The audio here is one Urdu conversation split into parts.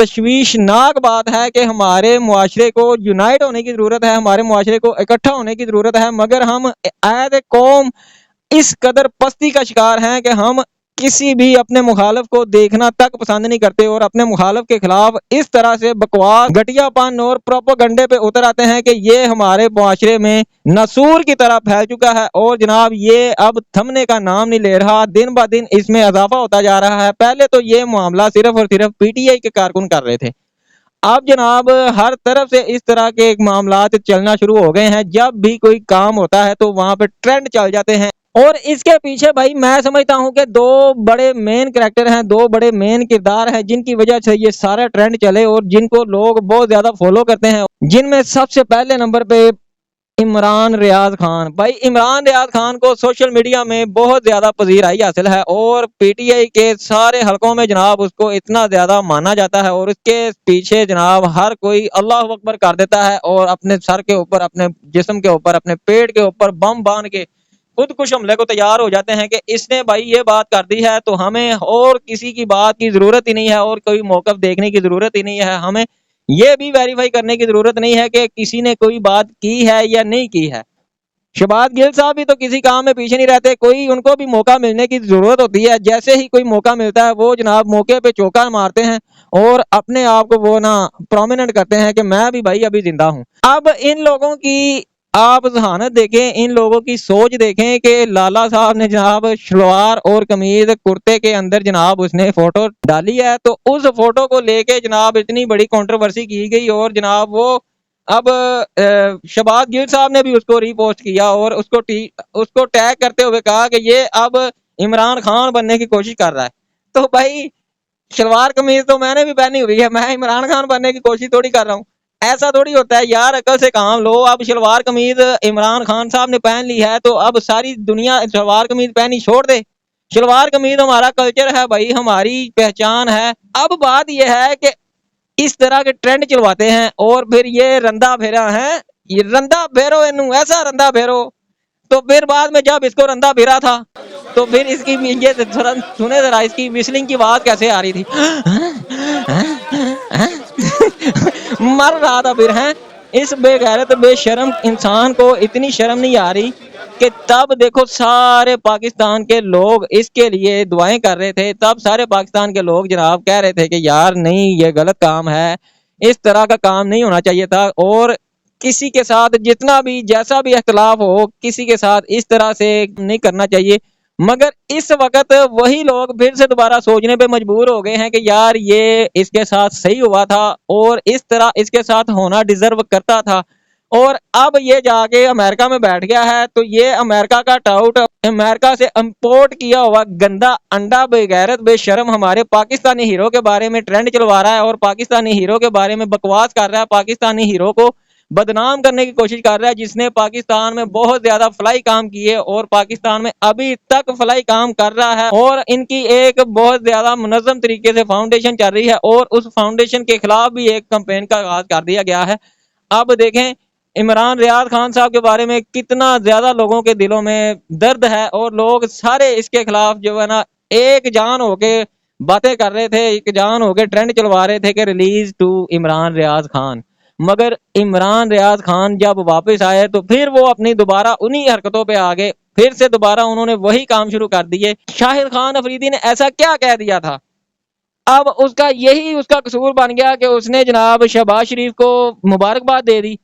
تشویشناک بات ہے کہ ہمارے معاشرے کو یونائٹ ہونے کی ضرورت ہے، ہمارے معاشرے کو اکٹھا ہونے کی ضرورت ہے، مگر ہم ایز اے قوم اس قدر پستی کا شکار ہیں کہ ہم کسی بھی اپنے مخالف کو دیکھنا تک پسند نہیں کرتے، اور اپنے مخالف کے خلاف اس طرح سے بکواس، گھٹیا پن اور پروپیگنڈے پہ اتر آتے ہیں کہ یہ ہمارے معاشرے میں نسور کی طرح پھیل چکا ہے، اور جناب یہ اب تھمنے کا نام نہیں لے رہا، دن بہ دن اس میں اضافہ ہوتا جا رہا ہے۔ پہلے تو یہ معاملہ صرف اور صرف پی ٹی آئی کے کارکن کر رہے تھے، اب جناب ہر طرف سے اس طرح کے معاملات چلنا شروع ہو گئے ہیں، جب بھی کوئی کام ہوتا ہے تو وہاں پہ ٹرینڈ چل جاتے ہیں، اور اس کے پیچھے بھائی میں سمجھتا ہوں کہ دو بڑے مین کریکٹر ہیں، دو بڑے مین کردار ہیں جن کی وجہ سے یہ سارا ٹرینڈ چلے اور جن کو لوگ بہت زیادہ فالو کرتے ہیں، جن میں سب سے پہلے نمبر پہ عمران ریاض خان۔ بھائی عمران ریاض خان کو سوشل میڈیا میں بہت زیادہ پذیرائی حاصل ہے، اور پی ٹی آئی کے سارے حلقوں میں جناب اس کو اتنا زیادہ مانا جاتا ہے، اور اس کے پیچھے جناب ہر کوئی اللہ اکبر کر دیتا ہے، اور اپنے سر کے اوپر، اپنے جسم کے اوپر، اپنے پیٹ کے اوپر بم باندھ کے خود کش حملے کو تیار ہو جاتے ہیں کہ اس نے بھائی یہ بات کر دی ہے تو ہمیں اور کسی کی بات کی ضرورت ہی نہیں ہے، اور کوئی موقف دیکھنے کی ضرورت ہی نہیں ہے، ہمیں یہ بھی ویریفائی کرنے کی ضرورت نہیں ہے کہ کسی نے کوئی بات کی ہے یا نہیں کی ہے۔ شہباز گل صاحب بھی تو کسی کام میں پیچھے نہیں رہتے، کوئی ان کو بھی موقع ملنے کی ضرورت ہوتی ہے، جیسے ہی کوئی موقع ملتا ہے وہ جناب موقع پہ چوکا مارتے ہیں اور اپنے آپ کو وہ نا پرومیننٹ کرتے ہیں کہ میں بھی بھائی ابھی زندہ ہوں۔ اب ان لوگوں کی آپ ذہانت دیکھیں، ان لوگوں کی سوچ دیکھیں کہ لالا صاحب نے جناب شلوار اور قمیض کرتے کے اندر جناب اس نے فوٹو ڈالی ہے، تو اس فوٹو کو لے کے جناب اتنی بڑی کنٹروورسی کی گئی، اور جناب وہ اب شہباز گل صاحب نے بھی اس کو ری پوسٹ کیا اور اس کو ٹیگ کرتے ہوئے کہا کہ یہ اب عمران خان بننے کی کوشش کر رہا ہے۔ تو بھائی شلوار قمیض تو میں نے بھی پہنی ہوئی ہے، میں عمران خان بننے کی کوشش تھوڑی کر رہا ہوں، ایسا تھوڑی ہوتا ہے یار، عقل سے کام لو۔ اب شلوار قمیض عمران خان صاحب نے پہن لی ہے تو اب ساری دنیا شلوار قمیض پہنی چھوڑ دے؟ شلوار قمیض ہمارا کلچر ہے بھائی، ہماری پہچان ہے۔ اب بات یہ ہے کہ اس طرح کے ٹرینڈ چلواتے ہیں، اور پھر یہ رندہ پھیرا ہے، یہ رندہ پھیرو، ایسا رندہ پھیرو، تو پھر بعد میں جب اس کو رندہ پھیرا تھا تو پھر اس کی یہ سنے ذرا اس کی وسلنگ کی بات کیسے آ رہی تھی، مر رہا تھا پھر ہیں۔ اس بے غیرت بے شرم انسان کو اتنی شرم نہیں آ رہی کہ تب دیکھو سارے پاکستان کے لوگ اس کے لیے دعائیں کر رہے تھے، تب سارے پاکستان کے لوگ جناب کہہ رہے تھے کہ یار نہیں یہ غلط کام ہے، اس طرح کا کام نہیں ہونا چاہیے تھا، اور کسی کے ساتھ جتنا بھی جیسا بھی اختلاف ہو کسی کے ساتھ اس طرح سے نہیں کرنا چاہیے۔ مگر اس وقت وہی لوگ پھر سے دوبارہ سوچنے پہ مجبور ہو گئے ہیں کہ یار یہ اس کے ساتھ صحیح ہوا تھا، اور اس طرح اس کے ساتھ ہونا ڈیزرو کرتا تھا، اور اب یہ جا کے امریکہ میں بیٹھ گیا ہے، تو یہ امریکہ کا ٹاؤٹ، امریکہ سے امپورٹ کیا ہوا گندا انڈا بے غیرت بے شرم ہمارے پاکستانی ہیرو کے بارے میں ٹرینڈ چلوا رہا ہے، اور پاکستانی ہیرو کے بارے میں بکواس کر رہا ہے، پاکستانی ہیرو کو بدنام کرنے کی کوشش کر رہا ہے، جس نے پاکستان میں بہت زیادہ فلائی کام کیے اور پاکستان میں ابھی تک فلائی کام کر رہا ہے، اور ان کی ایک بہت زیادہ منظم طریقے سے فاؤنڈیشن چل رہی ہے، اور اس فاؤنڈیشن کے خلاف بھی ایک کمپین کا آغاز کر دیا گیا ہے۔ اب دیکھیں عمران ریاض خان صاحب کے بارے میں کتنا زیادہ لوگوں کے دلوں میں درد ہے، اور لوگ سارے اس کے خلاف جو ہے نا ایک جان ہو کے باتیں کر رہے تھے، ایک جان ہو کے ٹرینڈ چلوا رہے تھے کہ ریلیز ٹو عمران ریاض خان۔ مگر عمران ریاض خان جب واپس آئے تو پھر وہ اپنی دوبارہ انہی حرکتوں پہ آگے، پھر سے دوبارہ انہوں نے وہی کام شروع کر دیے۔ شاہد خان افریدی نے ایسا کیا کہہ دیا تھا؟ اب اس کا یہی اس کا قصور بن گیا کہ اس نے جناب شہباز شریف کو مبارکباد دے دی،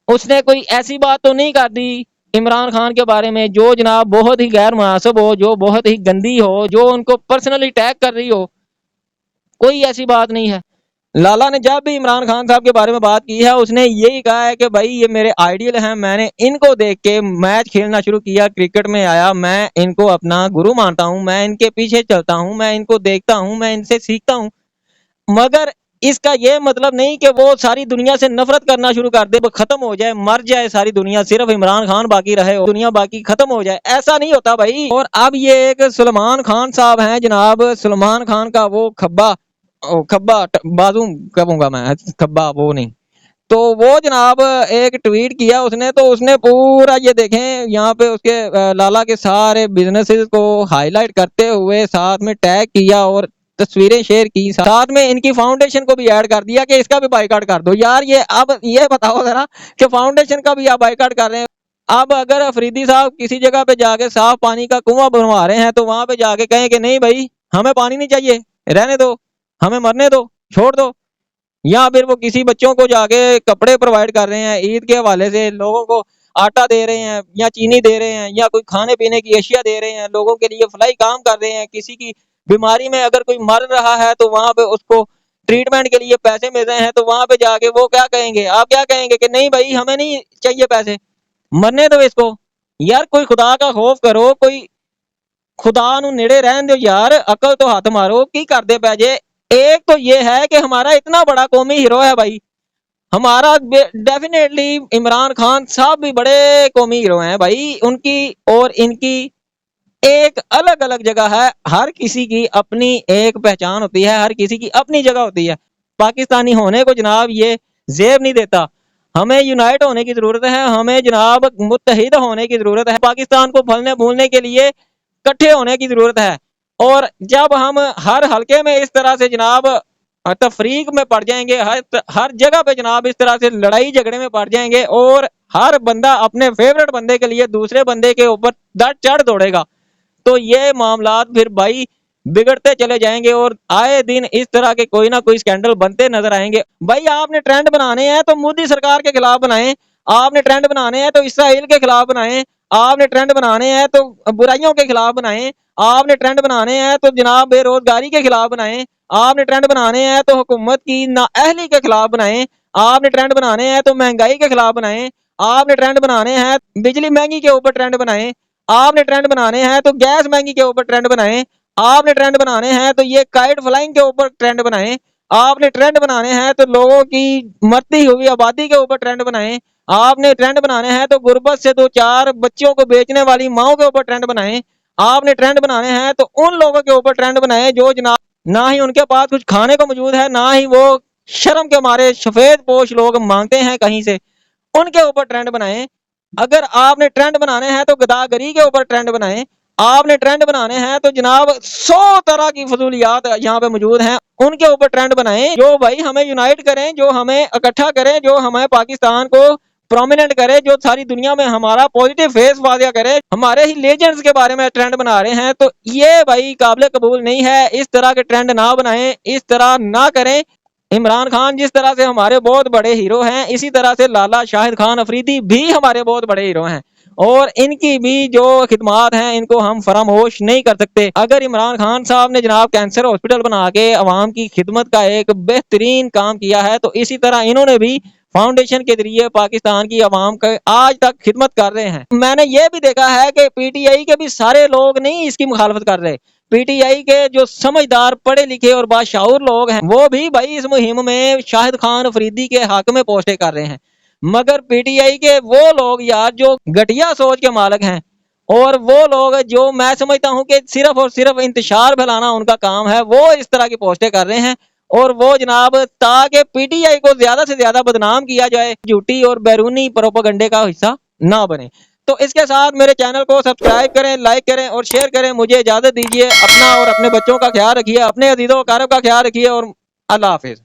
اس نے کوئی ایسی بات تو نہیں کر دی عمران خان کے بارے میں جو جناب بہت ہی غیر مناسب ہو، جو بہت ہی گندی ہو، جو ان کو پرسنلی ٹیگ کر رہی ہو، کوئی ایسی بات نہیں ہے۔ لالا نے جب بھی عمران خان صاحب کے بارے میں بات کی ہے اس نے یہی کہا ہے کہ بھائی یہ میرے آئیڈیل ہیں، میں نے ان کو دیکھ کے میچ کھیلنا شروع کیا، کرکٹ میں آیا، میں ان کو اپنا گرو مانتا ہوں، میں ان کے پیچھے چلتا ہوں، میں ان کو دیکھتا ہوں، میں ان سے سیکھتا ہوں۔ مگر اس کا یہ مطلب نہیں کہ وہ ساری دنیا سے نفرت کرنا شروع کر دے، وہ ختم ہو جائے، مر جائے ساری دنیا، صرف عمران خان باقی رہے، دنیا باقی ختم ہو جائے، ایسا نہیں ہوتا بھائی۔ اور اب یہ ایک سلمان خان صاحب ہیں جناب، سلمان خان کا وہ کھبا بازو کہوں گا میں، کھبا وہ نہیں، تو وہ جناب ایک ٹویٹ کیا اس نے، تو اس نے پورا یہ دیکھیں یہاں پہ اس کے لالا کے سارے بزنسز کو ہائی لائٹ کرتے ہوئے ساتھ میں ٹیگ کیا، اور تصویریں شیئر کی، ساتھ میں ان کی فاؤنڈیشن کو بھی ایڈ کر دیا کہ اس کا بھی بائیکاٹ کر دو. یار اب یہ بتاؤ ذرا کہ فاؤنڈیشن کا بھی آپ بائیکاٹ کر رہے ہیں. اب اگر افریدی صاحب کسی جگہ پہ جا کے صاف پانی کا کنواں بنوا رہے ہیں تو وہاں پہ جا کے کہیں کہ نہیں بھائی ہمیں پانی نہیں چاہیے، رہنے دو، ہمیں مرنے دو، چھوڑ دو. یا پھر وہ کسی بچوں کو جا کے کپڑے پرووائڈ کر رہے ہیں، عید کے حوالے سے لوگوں کو آٹا دے رہے ہیں یا چینی دے رہے ہیں یا کوئی کھانے پینے کی اشیاء دے رہے ہیں، لوگوں کے لیے فلاحی کام کر رہے ہیں. کسی کی بیماری میں اگر کوئی مر رہا ہے تو وہاں پہ اس کو ٹریٹمنٹ کے لیے پیسے مل رہے ہیں تو وہاں پہ جا کے وہ کیا کہیں گے؟ آپ کیا کہیں گے کہ نہیں بھائی ہمیں نہیں چاہیے پیسے، مرنے دو اس کو. یار کوئی خدا کا خوف کرو، کوئی خدا نو نیڑے رہن دو یار، عقل تو ہاتھ مارو کی کر دے پہ جے. ایک تو یہ ہے کہ ہمارا اتنا بڑا قومی ہیرو ہے بھائی، ہمارا ڈیفینیٹلی عمران خان صاحب بھی بڑے قومی ہیرو ہیں بھائی. ان کی اور ان کی ایک الگ الگ جگہ ہے، ہر کسی کی اپنی ایک پہچان ہوتی ہے، ہر کسی کی اپنی جگہ ہوتی ہے. پاکستانی ہونے کو جناب یہ زیب نہیں دیتا. ہمیں یونائٹ ہونے کی ضرورت ہے، ہمیں جناب متحد ہونے کی ضرورت ہے، پاکستان کو پھلنے بھولنے کے لیے کٹھے ہونے کی ضرورت ہے. اور جب ہم ہر حلقے میں اس طرح سے جناب تفریق میں پڑ جائیں گے، ہر جگہ پہ جناب اس طرح سے لڑائی جھگڑے میں پڑ جائیں گے اور ہر بندہ اپنے فیورٹ بندے کے لیے دوسرے بندے کے اوپر چڑھ دوڑے گا تو یہ معاملات پھر بھائی بگڑتے چلے جائیں گے اور آئے دن اس طرح کے کوئی نہ کوئی سکینڈل بنتے نظر آئیں گے. بھائی آپ نے ٹرینڈ بنانے ہیں تو مودی سرکار کے خلاف بنائیں، آپ نے ٹرینڈ بنانے ہیں تو اسرائیل کے خلاف بنائیں، آپ نے ٹرینڈ بنانے ہیں تو برائیوں کے خلاف بنائیں، آپ نے ٹرینڈ بنانے ہیں تو جناب بے روزگاری کے خلاف بنائیں، آپ نے ٹرینڈ بنانے ہیں تو حکومت کی نااہلی کے خلاف بنائیں، آپ نے ٹرینڈ بنانے ہیں تو مہنگائی کے خلاف بنائیں، آپ نے ٹرینڈ بنانے ہیں بجلی مہنگی کے اوپر ٹرینڈ بنائیں، آپ نے ٹرینڈ بنانے ہیں تو گیس مہنگی کے اوپر ٹرینڈ بنائیں، آپ نے ٹرینڈ بنانے ہیں تو یہ کائٹ فلائنگ کے اوپر ٹرینڈ بنائیں، آپ نے ٹرینڈ بنانے ہیں تو لوگوں کی مرتی ہوئی آبادی کے اوپر ٹرینڈ بنائیں، آپ نے ٹرینڈ بنانے ہیں تو غربت سے 2-4 بچوں کو بیچنے والی ماؤں کے اوپر ٹرینڈ بنائیں، آپ نے ٹرینڈ بنانے ہیں تو ان لوگوں کے اوپر ٹرینڈ بنائیں جو جناب نہ ہی ان کے پاس کچھ کھانے کو موجود ہے، نہ ہی وہ شرم کے مارے سفید پوش لوگ مانگتے ہیں کہیں سے، ان کے اوپر ٹرینڈ بنائیں. اگر آپ نے ٹرینڈ بنانے ہیں تو گداگری کے اوپر ٹرینڈ بنائیں، آپ نے ٹرینڈ بنانے ہیں تو جناب 100 طرح کی فضولیات یہاں پہ موجود ہیں ان کے اوپر ٹرینڈ بنائیں جو بھائی ہمیں یونائٹ کریں، جو ہمیں اکٹھا کریں، جو ہمیں پاکستان کو پرومیننٹ کرے، جو ساری دنیا میں ہمارا پوزیٹو فیس واضح کرے. ہمارے ہی لیجنڈز کے بارے میں ٹرینڈ بنا رہے ہیں تو یہ بھائی قابل قبول نہیں ہے. اس طرح کے ٹرینڈ نہ بنائیں، اس طرح نہ کریں. عمران خان جس طرح سے ہمارے بہت بڑے ہیرو ہیں اسی طرح سے لالا شاہد خان افریدی بھی ہمارے بہت بڑے ہیرو ہیں اور ان کی بھی جو خدمات ہیں ان کو ہم فراموش نہیں کر سکتے. اگر عمران خان صاحب نے جناب کینسر ہاسپٹل بنا کے عوام کی خدمت کا ایک بہترین کام کیا ہے تو اسی طرح انہوں نے بھی فاؤنڈیشن کے ذریعے پاکستان کی عوام کا آج تک خدمت کر رہے ہیں. میں نے یہ بھی دیکھا ہے کہ پی ٹی آئی کے بھی سارے لوگ نہیں اس کی مخالفت کر رہے، پی ٹی آئی کے جو سمجھدار پڑھے لکھے اور باشعور لوگ ہیں وہ بھی بھائی اس مہم میں شاہد خان افریدی کے حق میں پوسٹیں کر رہے ہیں. مگر پی ٹی آئی کے وہ لوگ یار جو گھٹیا سوچ کے مالک ہیں اور وہ لوگ جو میں سمجھتا ہوں کہ صرف اور صرف انتشار پھیلانا ان کا کام ہے، وہ اس طرح کی پوسٹیں کر رہے ہیں اور وہ جناب تاکہ پی ٹی آئی کو زیادہ سے زیادہ بدنام کیا جائے، جھوٹی اور بیرونی پروپیگنڈے کا حصہ نہ بنے. تو اس کے ساتھ میرے چینل کو سبسکرائب کریں، لائک کریں اور شیئر کریں. مجھے اجازت دیجیے، اپنا اور اپنے بچوں کا خیال رکھیے، اپنے عزیزوں و اقارب کا خیال رکھیے اور اللہ حافظ.